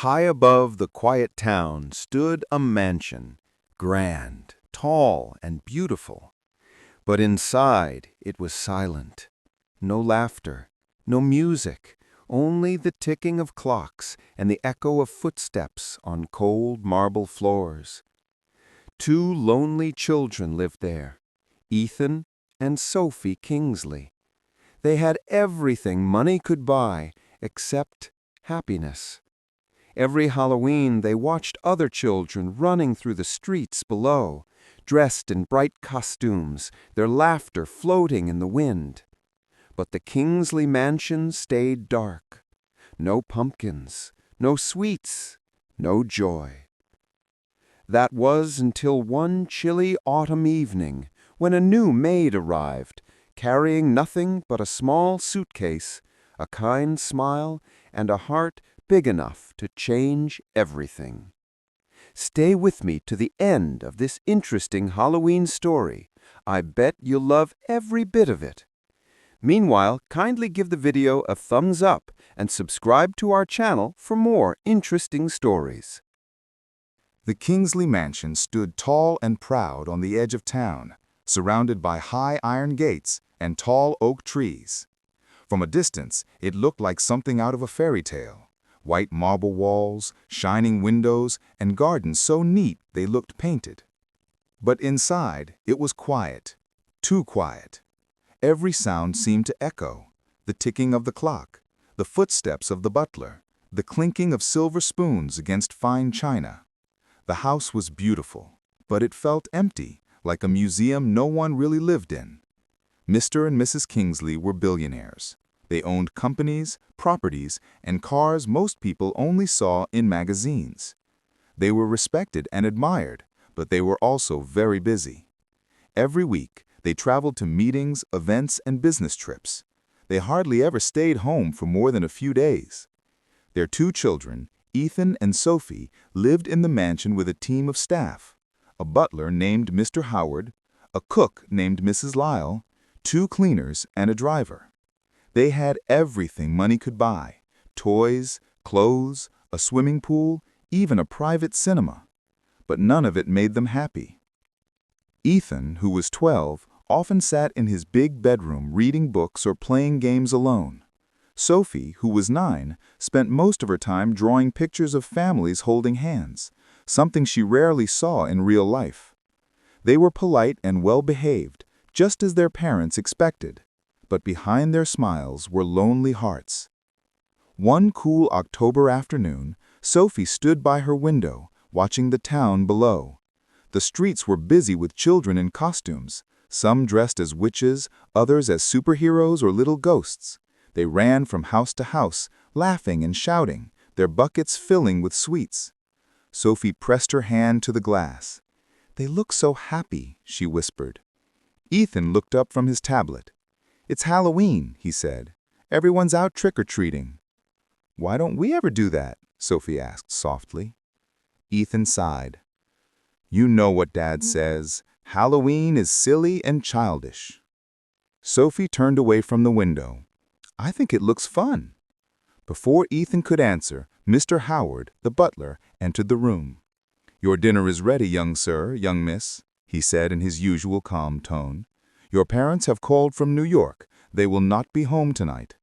High above the quiet town stood a mansion, grand, tall, and beautiful. But inside it was silent. No laughter, no music, only the ticking of clocks and the echo of footsteps on cold marble floors. Two lonely children lived there, Ethan and Sophie Kingsley. They had everything money could buy except happiness. Every Halloween they watched other children running through the streets below, dressed in bright costumes, their laughter floating in the wind. But the Kingsley mansion stayed dark. No pumpkins, no sweets, no joy. That was until one chilly autumn evening when a new maid arrived, carrying nothing but a small suitcase, a kind smile, and a heart big enough to change everything. Stay with me to the end of this interesting Halloween story. I bet you'll love every bit of it. Meanwhile, kindly give the video a thumbs up and subscribe to our channel for more interesting stories. The Kingsley mansion stood tall and proud on the edge of town, surrounded by high iron gates and tall oak trees. From a distance, it looked like something out of a fairy tale. White marble walls, shining windows, and gardens so neat they looked painted. But inside, it was quiet, too quiet. Every sound seemed to echo: the ticking of the clock, the footsteps of the butler, the clinking of silver spoons against fine china. The house was beautiful, but it felt empty, like a museum no one really lived in. Mr. and Mrs. Kingsley were billionaires. They owned companies, properties, and cars most people only saw in magazines. They were respected and admired, but they were also very busy. Every week, they traveled to meetings, events, and business trips. They hardly ever stayed home for more than a few days. Their two children, Ethan and Sophie, lived in the mansion with a team of staff: a butler named Mr. Howard, a cook named Mrs. Lyle, two cleaners, and a driver. They had everything money could buy: toys, clothes, a swimming pool, even a private cinema. But none of it made them happy. Ethan, who was 12, often sat in his big bedroom reading books or playing games alone. Sophie, who was 9, spent most of her time drawing pictures of families holding hands, something she rarely saw in real life. They were polite and well-behaved, just as their parents expected. But behind their smiles were lonely hearts. One cool October afternoon, Sophie stood by her window, watching the town below. The streets were busy with children in costumes, some dressed as witches, others as superheroes or little ghosts. They ran from house to house, laughing and shouting, their buckets filling with sweets. Sophie pressed her hand to the glass. "They look so happy," she whispered. Ethan looked up from his tablet. "It's Halloween," he said. "Everyone's out trick-or-treating." "Why don't we ever do that?" Sophie asked softly. Ethan sighed. "You know what Dad says. Halloween is silly and childish." Sophie turned away from the window. "I think it looks fun." Before Ethan could answer, Mr. Howard, the butler, entered the room. "Your dinner is ready, young sir, young miss," he said in his usual calm tone. "Your parents have called from New York. They will not be home tonight."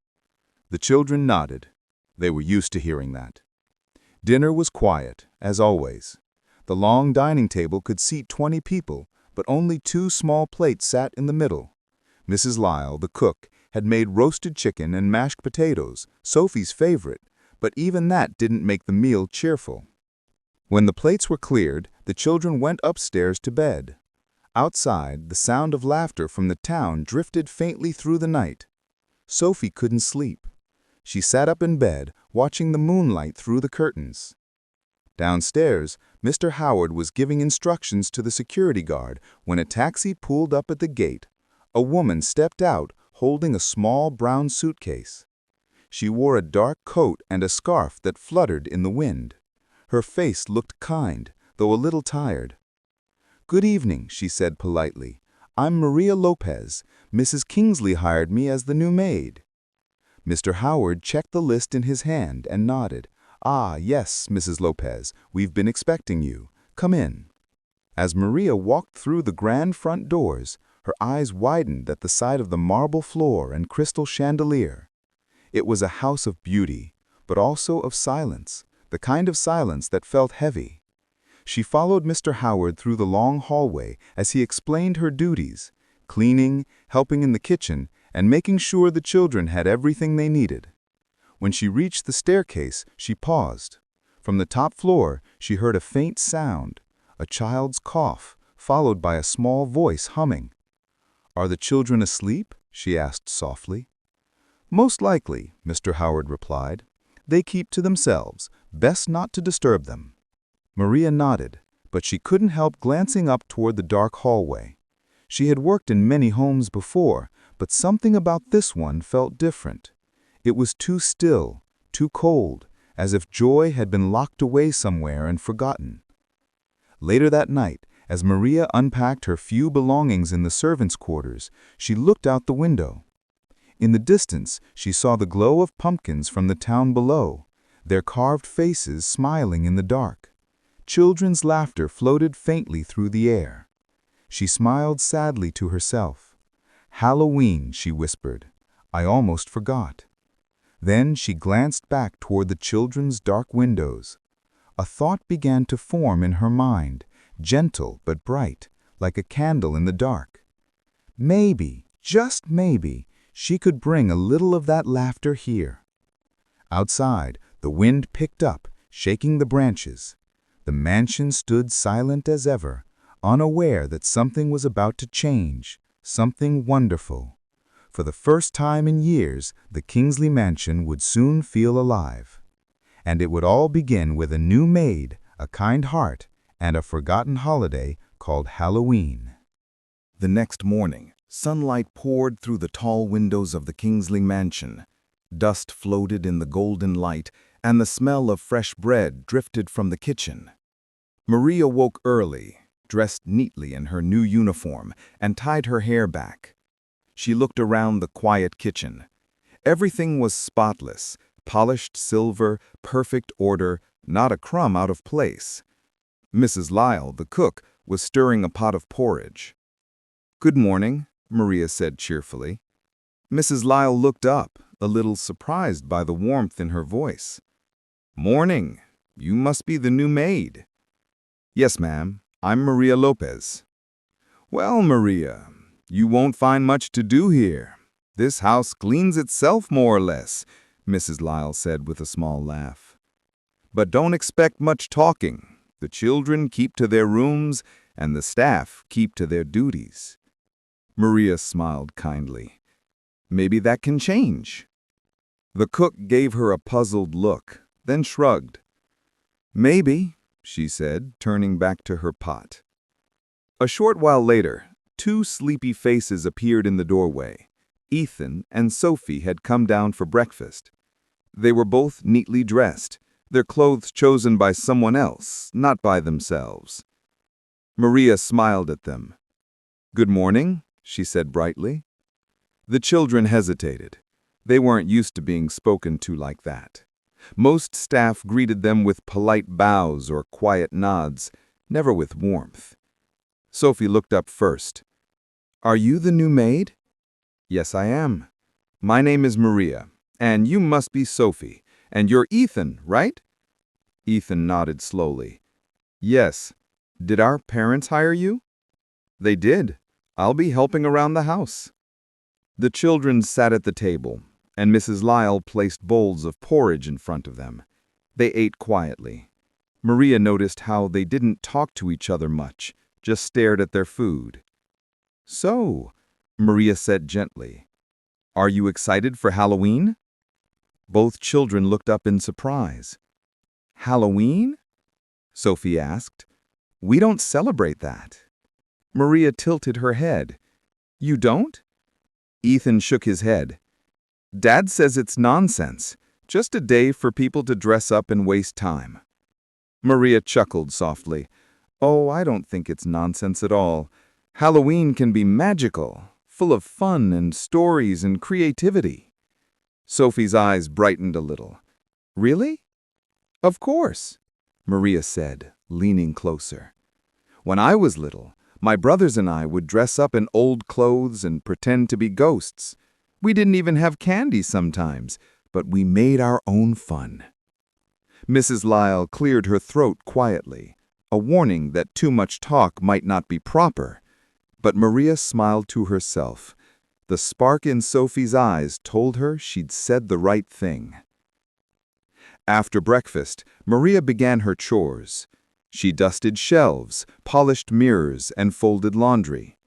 The children nodded. They were used to hearing that. Dinner was quiet, as always. The long dining table could seat 20 people, but only 2 small plates sat in the middle. Mrs. Lyle, the cook, had made roasted chicken and mashed potatoes, Sophie's favorite, but even that didn't make the meal cheerful. When the plates were cleared, the children went upstairs to bed. Outside, the sound of laughter from the town drifted faintly through the night. Sophie couldn't sleep. She sat up in bed, watching the moonlight through the curtains. Downstairs, Mr. Howard was giving instructions to the security guard when a taxi pulled up at the gate. A woman stepped out, holding a small brown suitcase. She wore a dark coat and a scarf that fluttered in the wind. Her face looked kind, though a little tired. "Good evening," she said politely. "I'm Maria Lopez. Mrs. Kingsley hired me as the new maid." Mr. Howard checked the list in his hand and nodded. "Ah, yes, Mrs. Lopez, we've been expecting you. Come in." As Maria walked through the grand front doors, her eyes widened at the sight of the marble floor and crystal chandelier. It was a house of beauty, but also of silence, the kind of silence that felt heavy. She followed Mr. Howard through the long hallway as he explained her duties, cleaning, helping in the kitchen, and making sure the children had everything they needed. When she reached the staircase, she paused. From the top floor, she heard a faint sound, a child's cough, followed by a small voice humming. "Are the children asleep?" she asked softly. "Most likely," Mr. Howard replied. "They keep to themselves, best not to disturb them." Maria nodded, but she couldn't help glancing up toward the dark hallway. She had worked in many homes before, but something about this one felt different. It was too still, too cold, as if joy had been locked away somewhere and forgotten. Later that night, as Maria unpacked her few belongings in the servants' quarters, she looked out the window. In the distance, she saw the glow of pumpkins from the town below, their carved faces smiling in the dark. Children's laughter floated faintly through the air. She smiled sadly to herself. "Halloween," she whispered. "I almost forgot." Then she glanced back toward the children's dark windows. A thought began to form in her mind, gentle but bright, like a candle in the dark. Maybe, just maybe, she could bring a little of that laughter here. Outside, the wind picked up, shaking the branches. The mansion stood silent as ever, unaware that something was about to change, something wonderful. For the first time in years, the Kingsley mansion would soon feel alive. And it would all begin with a new maid, a kind heart, and a forgotten holiday called Halloween. The next morning, sunlight poured through the tall windows of the Kingsley mansion. Dust floated in the golden light, and the smell of fresh bread drifted from the kitchen. Maria woke early, dressed neatly in her new uniform, and tied her hair back. She looked around the quiet kitchen. Everything was spotless, polished silver, perfect order, not a crumb out of place. Mrs. Lyle, the cook, was stirring a pot of porridge. "Good morning," Maria said cheerfully. Mrs. Lyle looked up, a little surprised by the warmth in her voice. "Morning. You must be the new maid." "Yes, ma'am. I'm Maria Lopez." "Well, Maria, you won't find much to do here. This house cleans itself more or less," Mrs. Lyle said with a small laugh. "But don't expect much talking. The children keep to their rooms, and the staff keep to their duties." Maria smiled kindly. "Maybe that can change." The cook gave her a puzzled look, then shrugged. "Maybe," she said, turning back to her pot. A short while later, two sleepy faces appeared in the doorway. Ethan and Sophie had come down for breakfast. They were both neatly dressed, their clothes chosen by someone else, not by themselves. Maria smiled at them. "Good morning," she said brightly. The children hesitated. They weren't used to being spoken to like that. Most staff greeted them with polite bows or quiet nods, never with warmth. Sophie looked up first. "Are you the new maid?" "Yes, I am. My name is Maria, and you must be Sophie, and you're Ethan, right?" Ethan nodded slowly. "Yes. Did our parents hire you?" "They did. I'll be helping around the house." The children sat at the table, and Mrs. Lyle placed bowls of porridge in front of them. They ate quietly. Maria noticed how they didn't talk to each other much, just stared at their food. "So," Maria said gently, "are you excited for Halloween?" Both children looked up in surprise. "Halloween?" Sophie asked. "We don't celebrate that." Maria tilted her head. "You don't?" Ethan shook his head. "Dad says it's nonsense, just a day for people to dress up and waste time." Maria chuckled softly. "Oh, I don't think it's nonsense at all. Halloween can be magical, full of fun and stories and creativity." Sophie's eyes brightened a little. "Really?" Of course, Maria said, leaning closer. When I was little, my brothers and I would dress up in old clothes and pretend to be ghosts. We didn't even have candy sometimes, but we made our own fun. Mrs. Lyle cleared her throat quietly, a warning that too much talk might not be proper. But Maria smiled to herself. The spark in Sophie's eyes told her she'd said the right thing. After breakfast, Maria began her chores. She dusted shelves, polished mirrors, and folded laundry.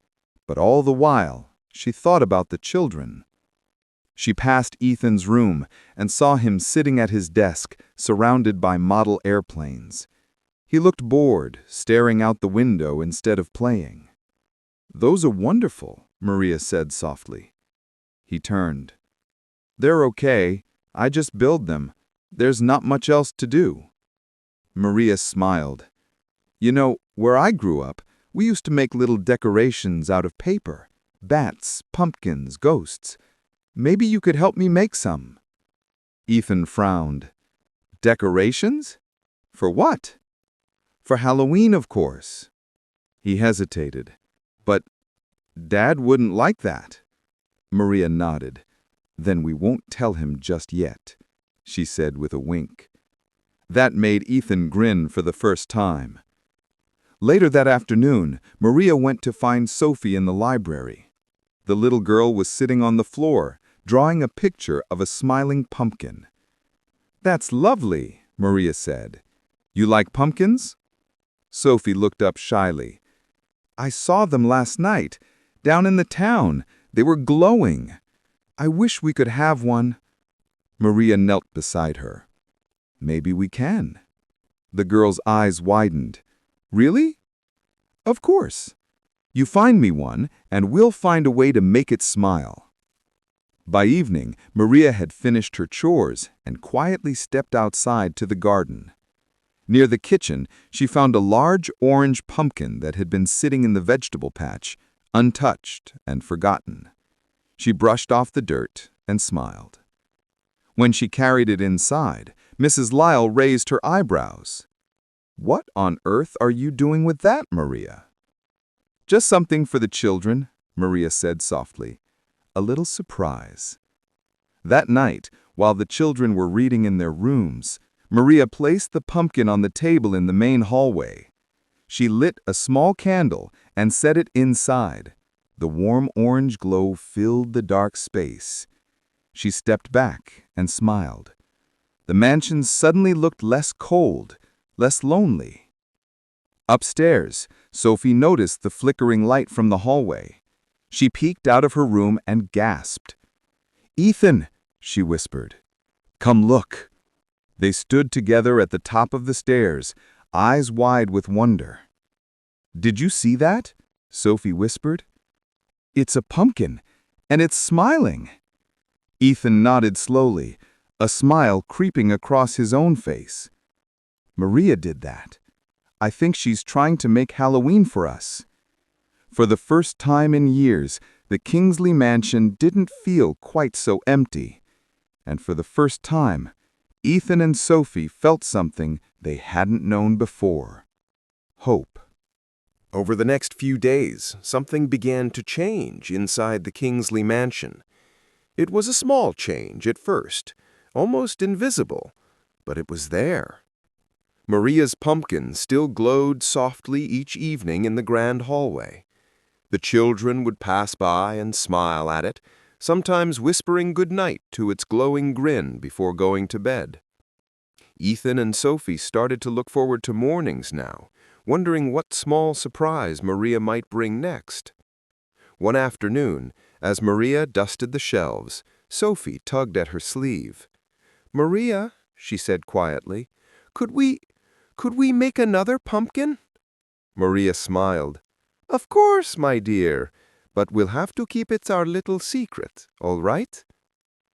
But all the while, she thought about the children. She passed Ethan's room and saw him sitting at his desk, surrounded by model airplanes. He looked bored, staring out the window instead of playing. "Those are wonderful," Maria said softly. He turned. "They're okay. I just build them. There's not much else to do." Maria smiled. "You know, where I grew up, we used to make little decorations out of paper. Bats, pumpkins, ghosts. Maybe you could help me make some." Ethan frowned. "Decorations? For what?" "For Halloween, of course." He hesitated. "But Dad wouldn't like that." Maria nodded. "Then we won't tell him just yet," she said with a wink. That made Ethan grin for the first time. Later that afternoon, Maria went to find Sophie in the library. The little girl was sitting on the floor, drawing a picture of a smiling pumpkin. "That's lovely," Maria said. "You like pumpkins?" Sophie looked up shyly. "I saw them last night, down in the town. They were glowing. I wish we could have one." Maria knelt beside her. "Maybe we can." The girl's eyes widened. "Really?" "Of course. You find me one, and we'll find a way to make it smile." By evening, Maria had finished her chores and quietly stepped outside to the garden. Near the kitchen, she found a large orange pumpkin that had been sitting in the vegetable patch, untouched and forgotten. She brushed off the dirt and smiled. When she carried it inside, Mrs. Lyle raised her eyebrows. "What on earth are you doing with that, Maria?" "Just something for the children," Maria said softly. "A little surprise." That night, while the children were reading in their rooms, Maria placed the pumpkin on the table in the main hallway. She lit a small candle and set it inside. The warm orange glow filled the dark space. She stepped back and smiled. The mansion suddenly looked less cold, less lonely. Upstairs, Sophie noticed the flickering light from the hallway. She peeked out of her room and gasped. "Ethan," she whispered. "Come look." They stood together at the top of the stairs, eyes wide with wonder. "Did you see that?" Sophie whispered. "It's a pumpkin, and it's smiling." Ethan nodded slowly, a smile creeping across his own face. "Maria did that. I think she's trying to make Halloween for us." For the first time in years, the Kingsley mansion didn't feel quite so empty. And for the first time, Ethan and Sophie felt something they hadn't known before: hope. Over the next few days, something began to change inside the Kingsley mansion. It was a small change at first, almost invisible, but it was there. Maria's pumpkin still glowed softly each evening in the grand hallway. The children would pass by and smile at it, sometimes whispering good night to its glowing grin before going to bed. Ethan and Sophie started to look forward to mornings now, wondering what small surprise Maria might bring next. One afternoon, as Maria dusted the shelves, Sophie tugged at her sleeve. "Maria," she said quietly, could we make another pumpkin?" Maria smiled. "Of course, my dear, but we'll have to keep it our little secret, all right?"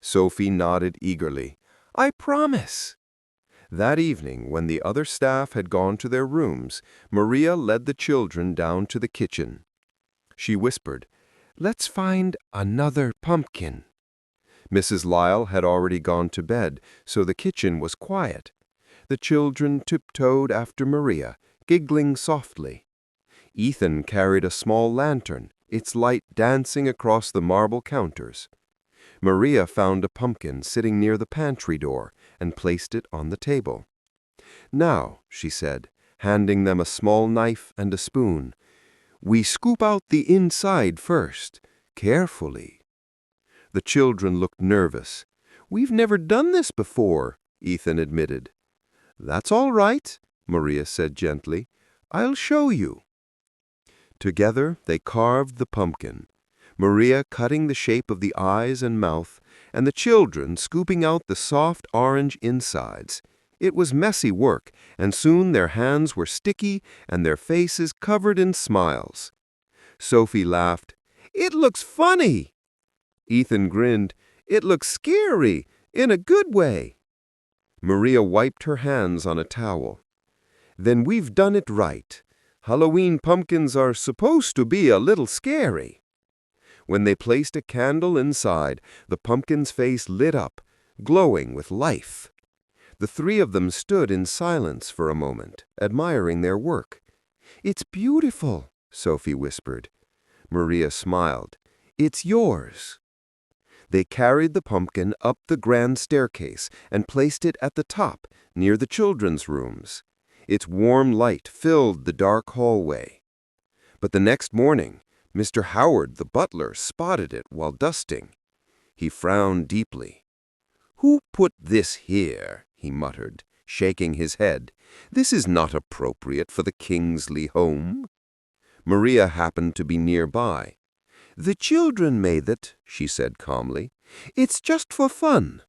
Sophie nodded eagerly. "I promise." That evening, when the other staff had gone to their rooms, Maria led the children down to the kitchen. She whispered, "Let's find another pumpkin." Mrs. Lyle had already gone to bed, so the kitchen was quiet. The children tiptoed after Maria, giggling softly. Ethan carried a small lantern, its light dancing across the marble counters. Maria found a pumpkin sitting near the pantry door and placed it on the table. "Now," she said, handing them a small knife and a spoon, "we scoop out the inside first, carefully." The children looked nervous. "We've never done this before," Ethan admitted. "That's all right," Maria said gently. "I'll show you." Together they carved the pumpkin, Maria cutting the shape of the eyes and mouth, and the children scooping out the soft orange insides. It was messy work, and soon their hands were sticky and their faces covered in smiles. Sophie laughed. "It looks funny." Ethan grinned. "It looks scary, in a good way." Maria wiped her hands on a towel. "Then we've done it right. Halloween pumpkins are supposed to be a little scary." When they placed a candle inside, the pumpkin's face lit up, glowing with life. The three of them stood in silence for a moment, admiring their work. "It's beautiful," Sophie whispered. Maria smiled. "It's yours." They carried the pumpkin up the grand staircase and placed it at the top, near the children's rooms. Its warm light filled the dark hallway. But the next morning, Mr. Howard, the butler, spotted it while dusting. He frowned deeply. "Who put this here?" he muttered, shaking his head. "This is not appropriate for the Kingsley home." Maria happened to be nearby. "The children made it," she said calmly. "It's just for fun."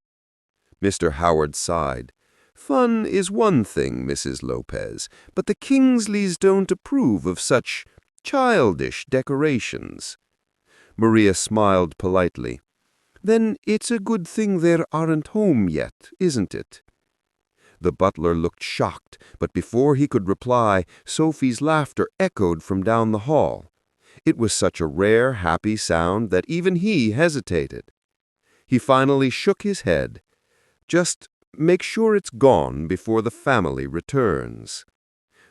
Mr. Howard sighed. "Fun is one thing, Mrs. Lopez, but the Kingsleys don't approve of such childish decorations." Maria smiled politely. "Then it's a good thing they aren't home yet, isn't it?" The butler looked shocked, but before he could reply, Sophie's laughter echoed from down the hall. It was such a rare, happy sound that even he hesitated. He finally shook his head. "Just make sure it's gone before the family returns."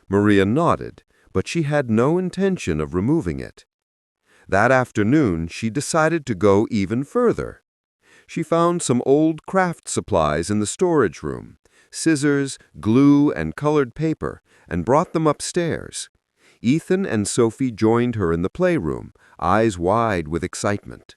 Maria nodded, but she had no intention of removing it. That afternoon, she decided to go even further. She found some old craft supplies in the storage room, scissors, glue, and colored paper, and brought them upstairs. Ethan and Sophie joined her in the playroom, eyes wide with excitement.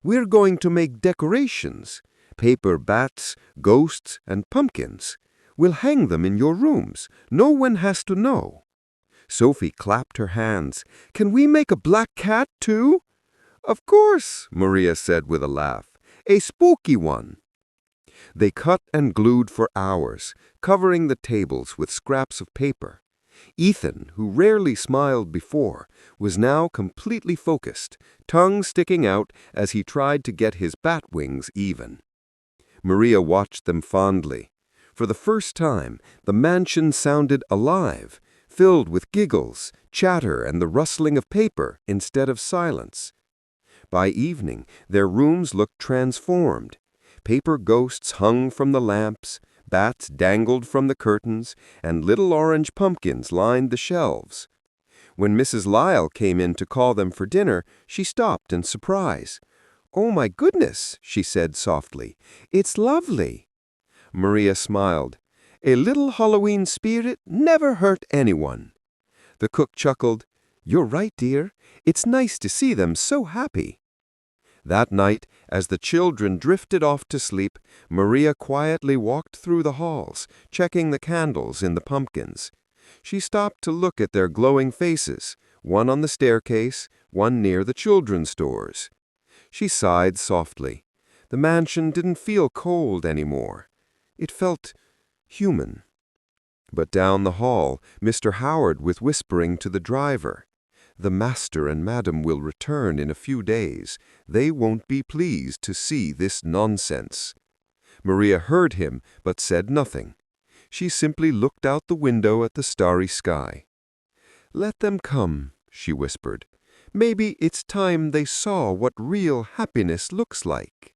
"We're going to make decorations, paper bats, ghosts, and pumpkins. We'll hang them in your rooms. No one has to know." Sophie clapped her hands. "Can we make a black cat, too?" "Of course," Maria said with a laugh. "A spooky one." They cut and glued for hours, covering the tables with scraps of paper. Ethan, who rarely smiled before, was now completely focused, tongue sticking out as he tried to get his bat wings even. Maria watched them fondly. For the first time, the mansion sounded alive, filled with giggles, chatter, and the rustling of paper instead of silence. By evening, their rooms looked transformed. Paper ghosts hung from the lamps, bats dangled from the curtains, and little orange pumpkins lined the shelves. When Mrs. Lyle came in to call them for dinner, she stopped in surprise. "Oh, my goodness," she said softly. "It's lovely." Maria smiled. "A little Halloween spirit never hurt anyone." The cook chuckled. "You're right, dear. It's nice to see them so happy." That night, as the children drifted off to sleep, Maria quietly walked through the halls, checking the candles in the pumpkins. She stopped to look at their glowing faces, one on the staircase, one near the children's doors. She sighed softly. The mansion didn't feel cold anymore. It felt human. But down the hall, Mr. Howard was whispering to the driver. "The master and madam will return in a few days. They won't be pleased to see this nonsense." Maria heard him, but said nothing. She simply looked out the window at the starry sky. "Let them come," she whispered. "Maybe it's time they saw what real happiness looks like."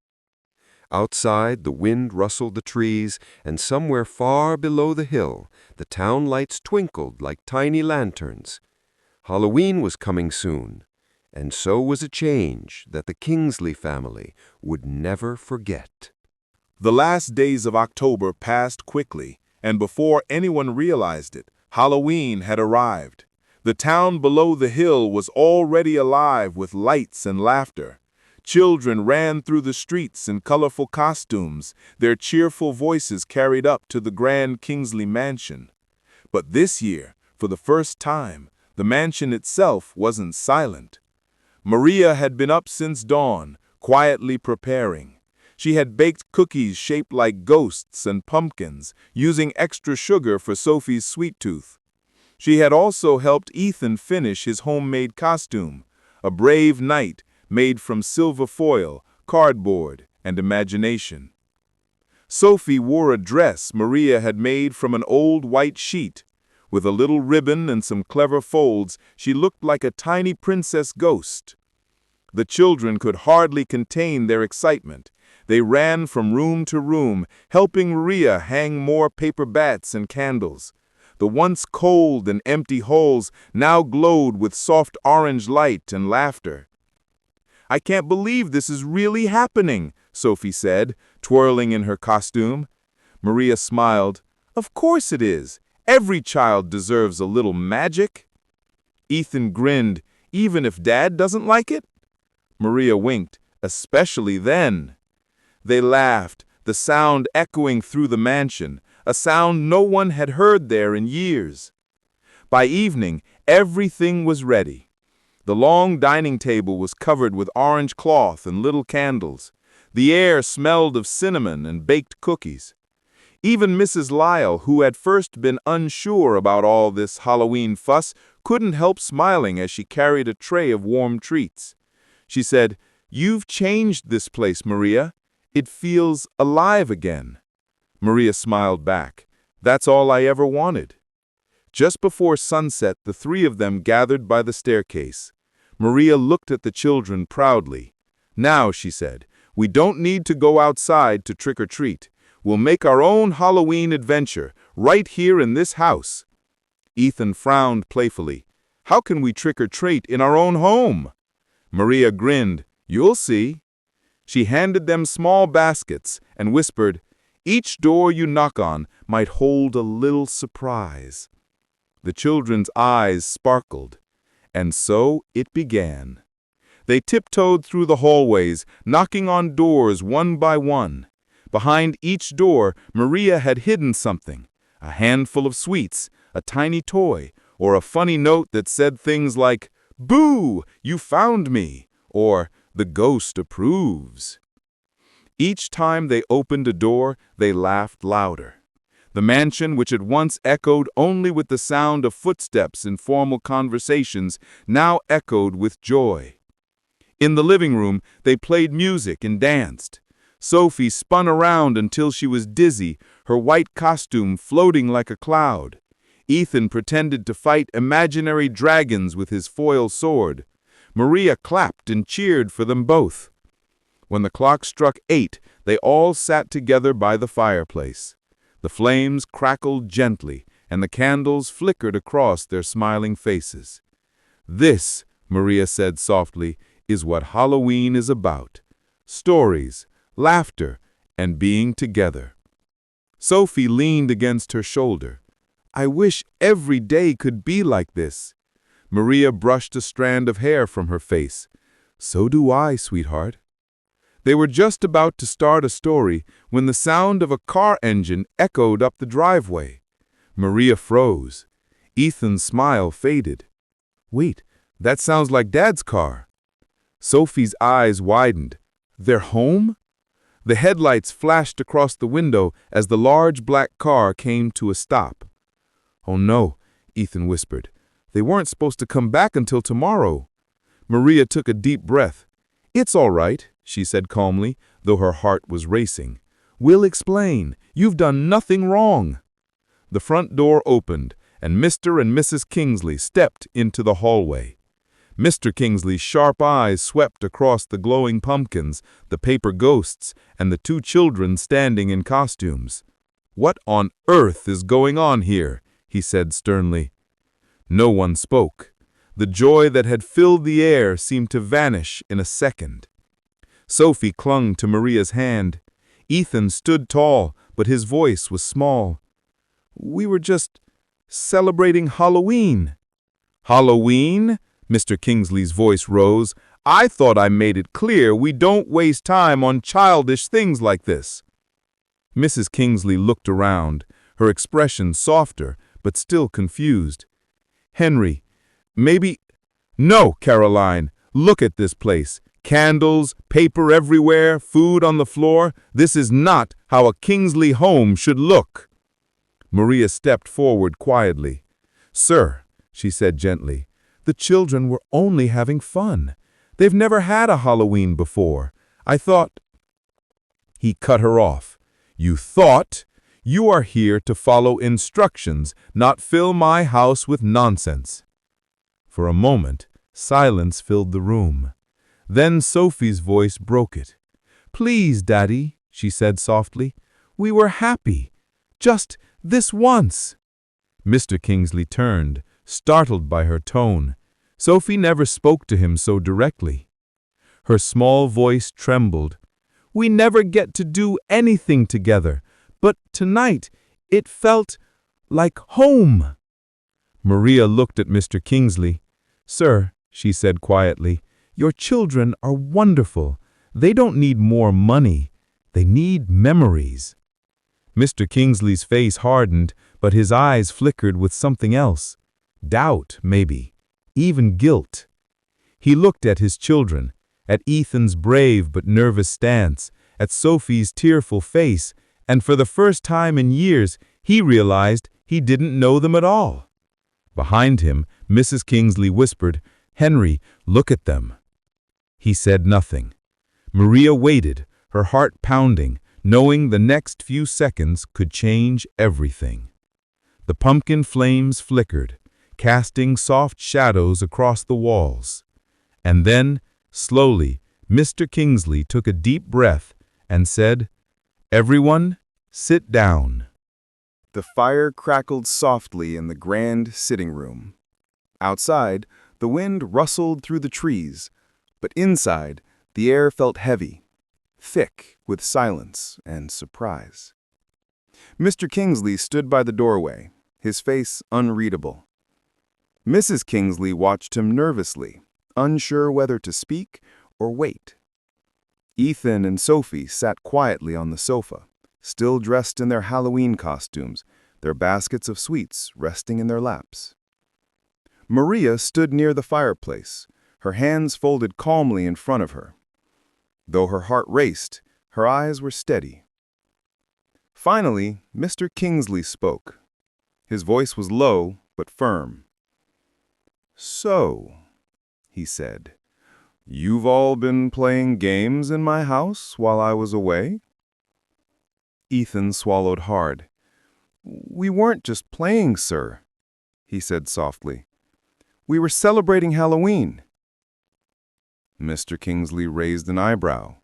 Outside, the wind rustled the trees, and somewhere far below the hill, the town lights twinkled like tiny lanterns. Halloween was coming soon, and so was a change that the Kingsley family would never forget. The last days of October passed quickly, and before anyone realized it, Halloween had arrived. The town below the hill was already alive with lights and laughter. Children ran through the streets in colorful costumes, their cheerful voices carried up to the grand Kingsley mansion. But this year, for the first time, the mansion itself wasn't silent. Maria had been up since dawn, quietly preparing. She had baked cookies shaped like ghosts and pumpkins, using extra sugar for Sophie's sweet tooth. She had also helped Ethan finish his homemade costume, a brave knight made from silver foil, cardboard, and imagination. Sophie wore a dress Maria had made from an old white sheet. With a little ribbon and some clever folds, she looked like a tiny princess ghost. The children could hardly contain their excitement. They ran from room to room, helping Maria hang more paper bats and candles. The once cold and empty halls now glowed with soft orange light and laughter. "I can't believe this is really happening," Sophie said, twirling in her costume. Maria smiled. "Of course it is. Every child deserves a little magic." Ethan grinned. "Even if Dad doesn't like it?" Maria winked. "Especially then." They laughed, the sound echoing through the mansion, a sound no one had heard there in years. By evening, everything was ready. The long dining table was covered with orange cloth and little candles. The air smelled of cinnamon and baked cookies. Even Mrs. Lyle, who had first been unsure about all this Halloween fuss, couldn't help smiling as she carried a tray of warm treats. She said, "You've changed this place, Maria. It feels alive again." Maria smiled back. "That's all I ever wanted." Just before sunset, the three of them gathered by the staircase. Maria looked at the children proudly. "Now," she said, "we don't need to go outside to trick or treat. We'll make our own Halloween adventure, right here in this house." Ethan frowned playfully. "How can we trick or treat in our own home?" Maria grinned. "You'll see." She handed them small baskets and whispered, "Each door you knock on might hold a little surprise." The children's eyes sparkled. And so it began. They tiptoed through the hallways, knocking on doors one by one. Behind each door, Maria had hidden something, a handful of sweets, a tiny toy, or a funny note that said things like, "Boo, you found me," or "The ghost approves." Each time they opened a door, they laughed louder. The mansion, which had once echoed only with the sound of footsteps in formal conversations, now echoed with joy. In the living room, they played music and danced. Sophie spun around until she was dizzy, her white costume floating like a cloud. Ethan pretended to fight imaginary dragons with his foil sword. Maria clapped and cheered for them both. When the clock struck 8, they all sat together by the fireplace. The flames crackled gently, and the candles flickered across their smiling faces. "This," Maria said softly, "is what Halloween is about. Stories, laughter, and being together." Sophie leaned against her shoulder. "I wish every day could be like this." Maria brushed a strand of hair from her face. "So do I, sweetheart." They were just about to start a story when the sound of a car engine echoed up the driveway. Maria froze. Ethan's smile faded. "Wait, that sounds like Dad's car." Sophie's eyes widened. "They're home?" The headlights flashed across the window as the large black car came to a stop. "Oh no," Ethan whispered. "They weren't supposed to come back until tomorrow." Maria took a deep breath. "It's all right," she said calmly, though her heart was racing. "We'll explain. You've done nothing wrong." The front door opened, and Mr. and Mrs. Kingsley stepped into the hallway. Mr. Kingsley's sharp eyes swept across the glowing pumpkins, the paper ghosts, and the two children standing in costumes. "What on earth is going on here?" he said sternly. No one spoke. The joy that had filled the air seemed to vanish in a second. Sophie clung to Maria's hand. Ethan stood tall, but his voice was small. "We were just celebrating Halloween." "Halloween?" Mr. Kingsley's voice rose. "I thought I made it clear we don't waste time on childish things like this." Mrs. Kingsley looked around, her expression softer, but still confused. "Henry, maybe—" "No, Caroline, look at this place. Candles, paper everywhere, food on the floor. This is not how a Kingsley home should look." Maria stepped forward quietly. "Sir," she said gently, "the children were only having fun. They've never had a Halloween before. I thought—" He cut her off. "You thought? You are here to follow instructions, not fill my house with nonsense." For a moment, silence filled the room. Then Sophie's voice broke it. "Please, Daddy," she said softly, "we were happy. Just this once." Mr. Kingsley turned, startled by her tone. Sophie never spoke to him so directly. Her small voice trembled. "We never get to do anything together, but tonight it felt like home." Maria looked at Mr. Kingsley. "Sir," she said quietly, "your children are wonderful. They don't need more money. They need memories." Mr. Kingsley's face hardened, but his eyes flickered with something else. Doubt, maybe. Even guilt. He looked at his children, at Ethan's brave but nervous stance, at Sophie's tearful face, and for the first time in years, he realized he didn't know them at all. Behind him, Mrs. Kingsley whispered, "Henry, look at them." He said nothing. Maria waited, her heart pounding, knowing the next few seconds could change everything. The pumpkin flames flickered, casting soft shadows across the walls. And then, slowly, Mr. Kingsley took a deep breath and said, "Everyone, sit down." The fire crackled softly in the grand sitting room. Outside, the wind rustled through the trees, but inside, the air felt heavy, thick with silence and surprise. Mr. Kingsley stood by the doorway, his face unreadable. Mrs. Kingsley watched him nervously, unsure whether to speak or wait. Ethan and Sophie sat quietly on the sofa, still dressed in their Halloween costumes, their baskets of sweets resting in their laps. Maria stood near the fireplace, her hands folded calmly in front of her. Though her heart raced, her eyes were steady. Finally, Mr. Kingsley spoke. His voice was low but firm. "So," he said, "you've all been playing games in my house while I was away?" Ethan swallowed hard. "We weren't just playing, sir," he said softly. "We were celebrating Halloween." Mr. Kingsley raised an eyebrow.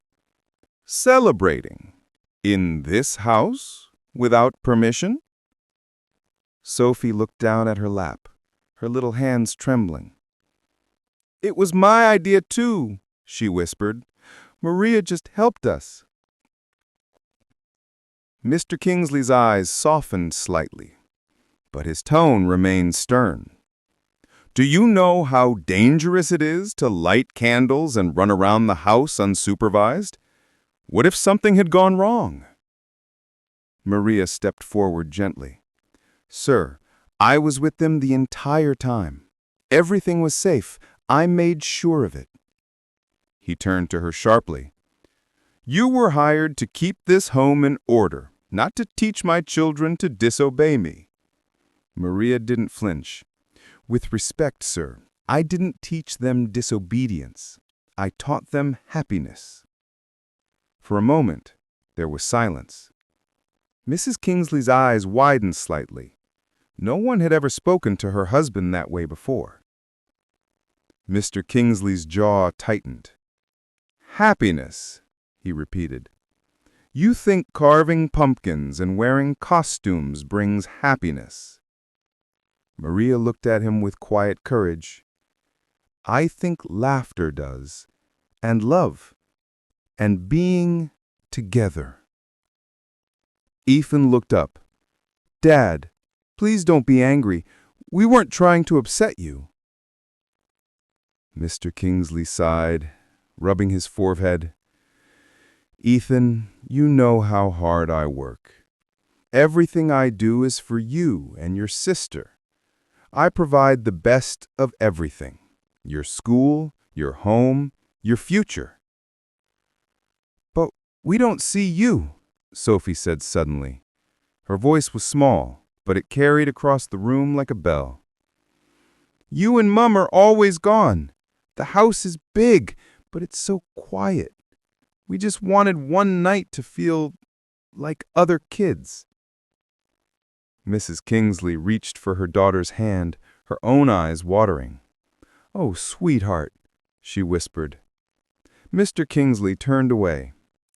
"Celebrating? In this house? Without permission?" Sophie looked down at her lap, her little hands trembling. "It was my idea too," she whispered. "Maria just helped us." Mr. Kingsley's eyes softened slightly, but his tone remained stern. "Do you know how dangerous it is to light candles and run around the house unsupervised? What if something had gone wrong?" Maria stepped forward gently. "Sir, I was with them the entire time. Everything was safe. I made sure of it." He turned to her sharply. "You were hired to keep this home in order, not to teach my children to disobey me." Maria didn't flinch. "With respect, sir, I didn't teach them disobedience. I taught them happiness." For a moment, there was silence. Mrs. Kingsley's eyes widened slightly. No one had ever spoken to her husband that way before. Mr. Kingsley's jaw tightened. Happiness, he repeated. You think carving pumpkins and wearing costumes brings happiness. Maria looked at him with quiet courage. I think laughter does, and love, and being together. Ethan looked up. Dad, please don't be angry. We weren't trying to upset you. Mr. Kingsley sighed, rubbing his forehead. Ethan, you know how hard I work. Everything I do is for you and your sister. I provide the best of everything. Your school, your home, your future. But we don't see you, Sophie said suddenly. Her voice was small, but it carried across the room like a bell. You and Mum are always gone. The house is big, but it's so quiet. We just wanted one night to feel like other kids. Mrs. Kingsley reached for her daughter's hand, her own eyes watering. Oh, sweetheart, she whispered. Mr. Kingsley turned away,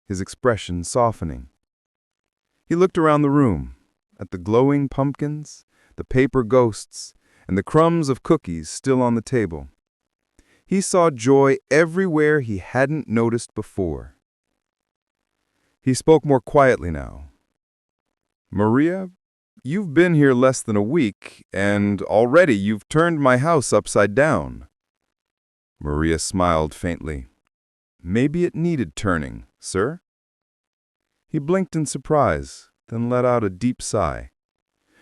his expression softening. He looked around the room, at the glowing pumpkins, the paper ghosts, and the crumbs of cookies still on the table. He saw joy everywhere he hadn't noticed before. He spoke more quietly now. Maria, you've been here less than a week, and already you've turned my house upside down. Maria smiled faintly. Maybe it needed turning, sir? He blinked in surprise, then let out a deep sigh.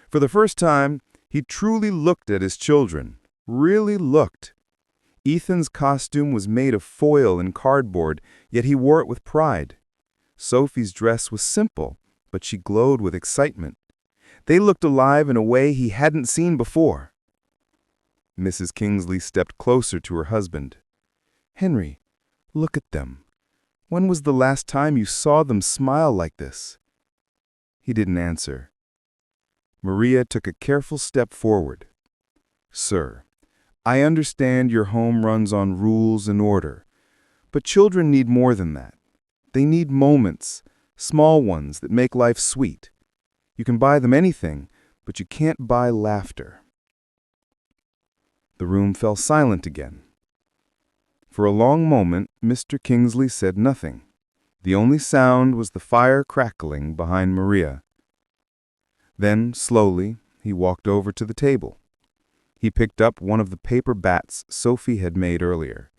For the first time, he truly looked at his children, really looked. Ethan's costume was made of foil and cardboard, yet he wore it with pride. Sophie's dress was simple, but she glowed with excitement. They looked alive in a way he hadn't seen before. Mrs. Kingsley stepped closer to her husband. Henry, look at them. When was the last time you saw them smile like this? He didn't answer. Maria took a careful step forward. Sir, I understand your home runs on rules and order, but children need more than that. They need moments, small ones that make life sweet. You can buy them anything, but you can't buy laughter. The room fell silent again. For a long moment, Mr. Kingsley said nothing. The only sound was the fire crackling behind Maria. Then, slowly, he walked over to the table. He picked up one of the paper bats Sophie had made earlier.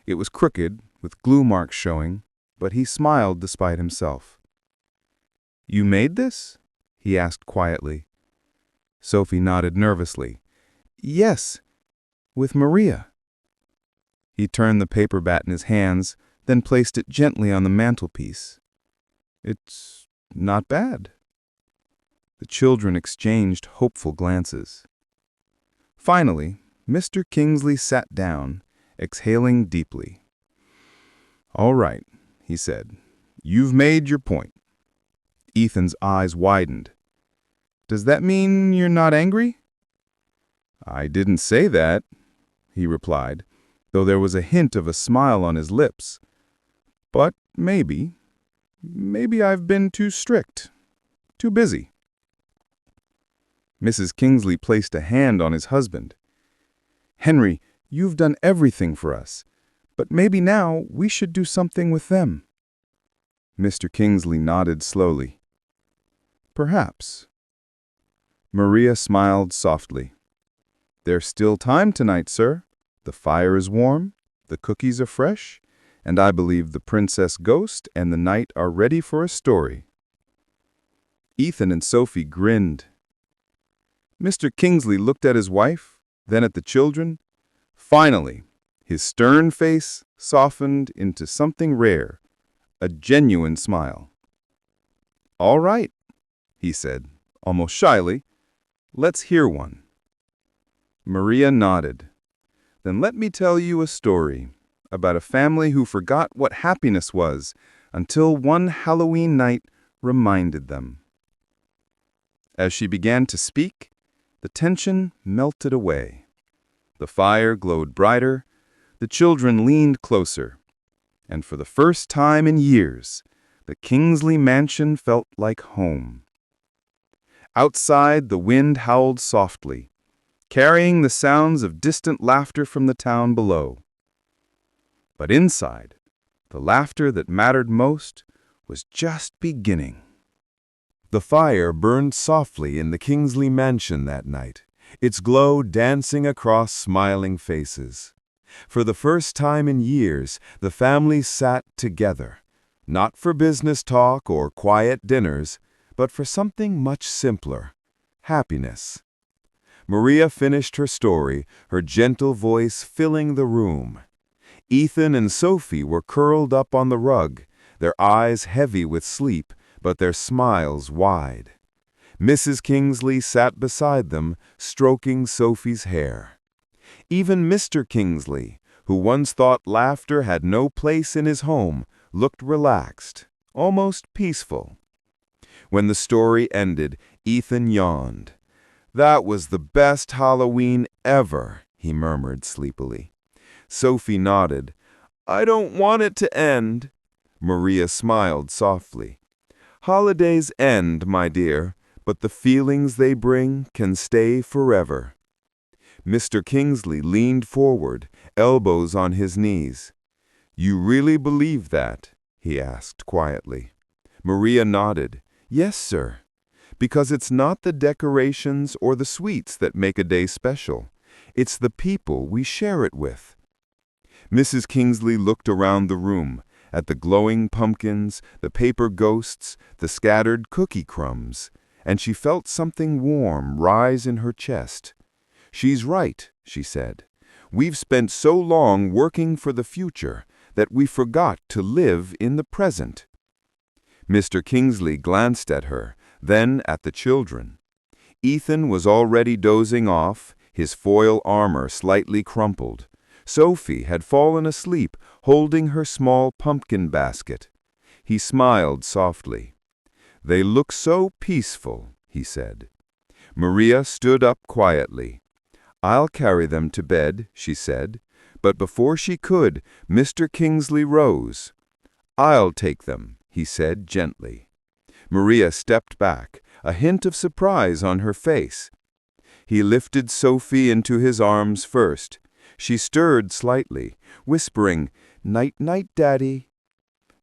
It was crooked, with glue marks showing, but he smiled despite himself. You made this? He asked quietly. Sophie nodded nervously. Yes, with Maria. He turned the paper bat in his hands, then placed it gently on the mantelpiece. It's not bad. The children exchanged hopeful glances. Finally, Mr. Kingsley sat down, exhaling deeply. All right, he said. You've made your point. Ethan's eyes widened. Does that mean you're not angry? I didn't say that, he replied, though there was a hint of a smile on his lips. But maybe I've been too strict, too busy. Mrs. Kingsley placed a hand on his husband. Henry, you've done everything for us, but maybe now we should do something with them. Mr. Kingsley nodded slowly. Perhaps. Maria smiled softly. There's still time tonight, sir. The fire is warm, the cookies are fresh, and I believe the princess ghost and the knight are ready for a story. Ethan and Sophie grinned. Mr. Kingsley looked at his wife, then at the children. Finally, his stern face softened into something rare, a genuine smile. All right, he said, almost shyly. Let's hear one. Maria nodded. Then let me tell you a story about a family who forgot what happiness was until one Halloween night reminded them. As she began to speak, the tension melted away. The fire glowed brighter, The children leaned closer, and for the first time in years, the Kingsley mansion felt like home. Outside, the wind howled softly, carrying the sounds of distant laughter from the town below. But inside, the laughter that mattered most was just beginning. The fire burned softly in the Kingsley mansion that night, its glow dancing across smiling faces. For the first time in years, the family sat together, not for business talk or quiet dinners, but for something much simpler: happiness. Maria finished her story, her gentle voice filling the room. Ethan and Sophie were curled up on the rug, their eyes heavy with sleep, but their smiles wide. Mrs. Kingsley sat beside them, stroking Sophie's hair. Even Mr. Kingsley, who once thought laughter had no place in his home, looked relaxed, almost peaceful. When the story ended, Ethan yawned. "That was the best Halloween ever," he murmured sleepily. Sophie nodded. "I don't want it to end." Maria smiled softly. "Holidays end, my dear, but the feelings they bring can stay forever." Mr. Kingsley leaned forward, elbows on his knees. "You really believe that?" he asked quietly. Maria nodded. "Yes, sir. Because it's not the decorations or the sweets that make a day special. It's the people we share it with." Mrs. Kingsley looked around the room, at the glowing pumpkins, the paper ghosts, the scattered cookie crumbs, and she felt something warm rise in her chest. "She's right," she said. "We've spent so long working for the future that we forgot to live in the present." Mr. Kingsley glanced at her, then at the children. Ethan was already dozing off, his foil armor slightly crumpled. Sophie had fallen asleep, holding her small pumpkin basket. He smiled softly. "They look so peaceful," he said. Maria stood up quietly. "I'll carry them to bed," she said. But before she could, Mr. Kingsley rose. "I'll take them," he said gently. Maria stepped back, a hint of surprise on her face. He lifted Sophie into his arms first. She stirred slightly, whispering, "Night-night, Daddy."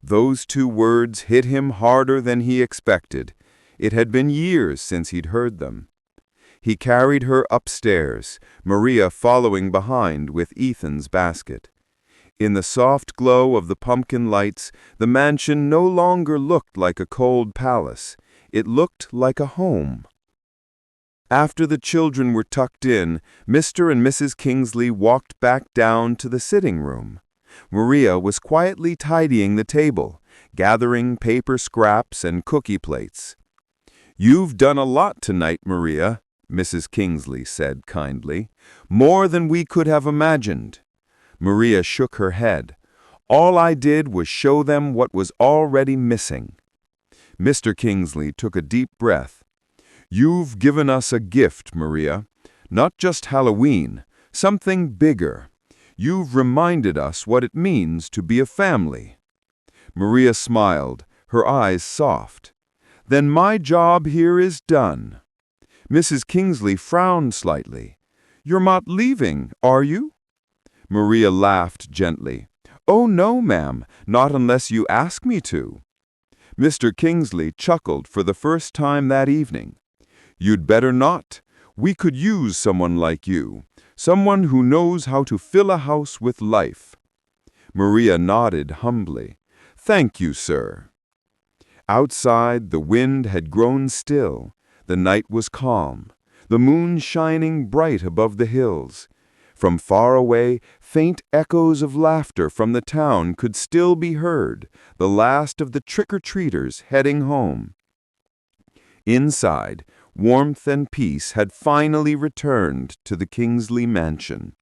Those two words hit him harder than he expected. It had been years since he'd heard them. He carried her upstairs, Maria following behind with Ethan's basket. In the soft glow of the pumpkin lights, the mansion no longer looked like a cold palace. It looked like a home. After the children were tucked in, Mr. and Mrs. Kingsley walked back down to the sitting room. Maria was quietly tidying the table, gathering paper scraps and cookie plates. "You've done a lot tonight, Maria," Mrs. Kingsley said kindly. "More than we could have imagined." Maria shook her head. "All I did was show them what was already missing." Mr. Kingsley took a deep breath. "You've given us a gift, Maria. Not just Halloween, something bigger. You've reminded us what it means to be a family." Maria smiled, her eyes soft. "Then my job here is done." Mrs. Kingsley frowned slightly. "You're not leaving, are you?" Maria laughed gently. "Oh, no, ma'am, not unless you ask me to." Mr. Kingsley chuckled for the first time that evening. "You'd better not. We could use someone like you, someone who knows how to fill a house with life." Maria nodded humbly. "Thank you, sir." Outside, the wind had grown still. The night was calm, the moon shining bright above the hills. From far away, faint echoes of laughter from the town could still be heard, the last of the trick-or-treaters heading home. Inside, warmth and peace had finally returned to the Kingsley mansion.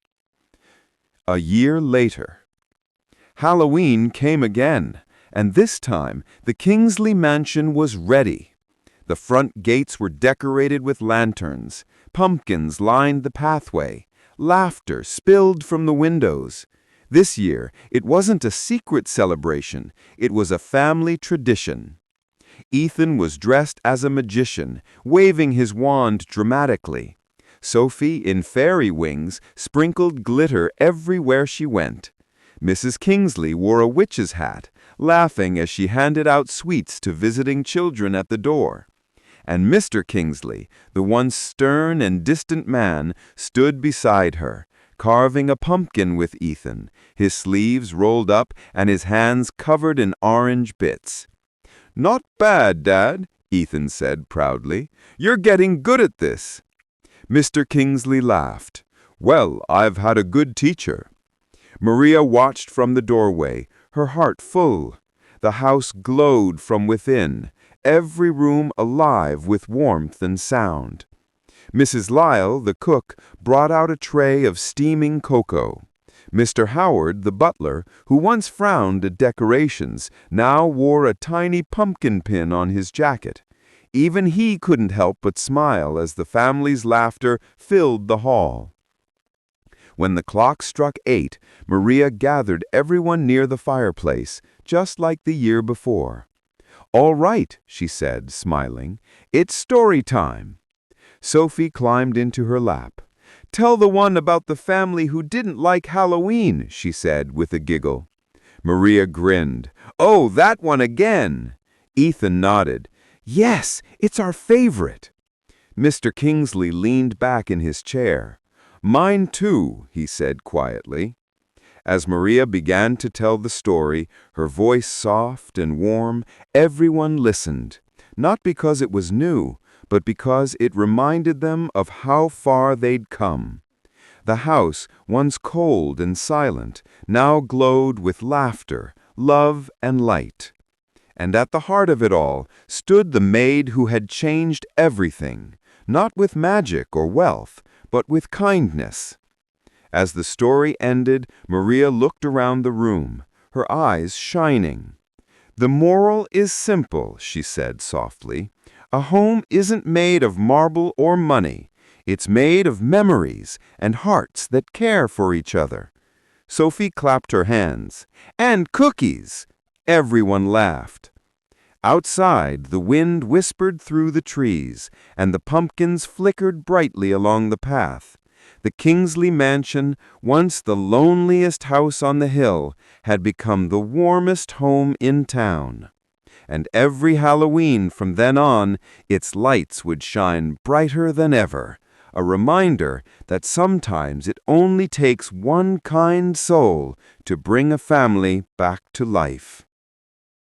A year later, Halloween came again, and this time the Kingsley mansion was ready. The front gates were decorated with lanterns, pumpkins lined the pathway, laughter spilled from the windows. This year, it wasn't a secret celebration, it was a family tradition. Ethan was dressed as a magician, waving his wand dramatically. Sophie, in fairy wings, sprinkled glitter everywhere she went. Mrs. Kingsley wore a witch's hat, laughing as she handed out sweets to visiting children at the door. And Mr. Kingsley, the once stern and distant man, stood beside her, carving a pumpkin with Ethan, his sleeves rolled up and his hands covered in orange bits. "Not bad, Dad," Ethan said proudly. "You're getting good at this." Mr. Kingsley laughed. "Well, I've had a good teacher." Maria watched from the doorway, her heart full. The house glowed from within, every room alive with warmth and sound. Mrs. Lyle, the cook, brought out a tray of steaming cocoa. Mr. Howard, the butler, who once frowned at decorations, now wore a tiny pumpkin pin on his jacket. Even he couldn't help but smile as the family's laughter filled the hall. When the clock struck 8, Maria gathered everyone near the fireplace, just like the year before. "All right," she said, smiling. "It's story time." Sophie climbed into her lap. "Tell the one about the family who didn't like Halloween," she said with a giggle. Maria grinned. "Oh, that one again!" Ethan nodded. "Yes, it's our favorite." Mr. Kingsley leaned back in his chair. "Mine too," he said quietly. As Maria began to tell the story, her voice soft and warm, everyone listened, not because it was new, but because it reminded them of how far they'd come. The house, once cold and silent, now glowed with laughter, love, and light. And at the heart of it all stood the maid who had changed everything, not with magic or wealth, but with kindness. As the story ended, Maria looked around the room, her eyes shining. "The moral is simple," she said softly. "A home isn't made of marble or money. It's made of memories and hearts that care for each other." Sophie clapped her hands. "And cookies!" Everyone laughed. Outside, the wind whispered through the trees, and the pumpkins flickered brightly along the path. The Kingsley mansion, once the loneliest house on the hill, had become the warmest home in town. And every Halloween from then on, its lights would shine brighter than ever, a reminder that sometimes it only takes one kind soul to bring a family back to life.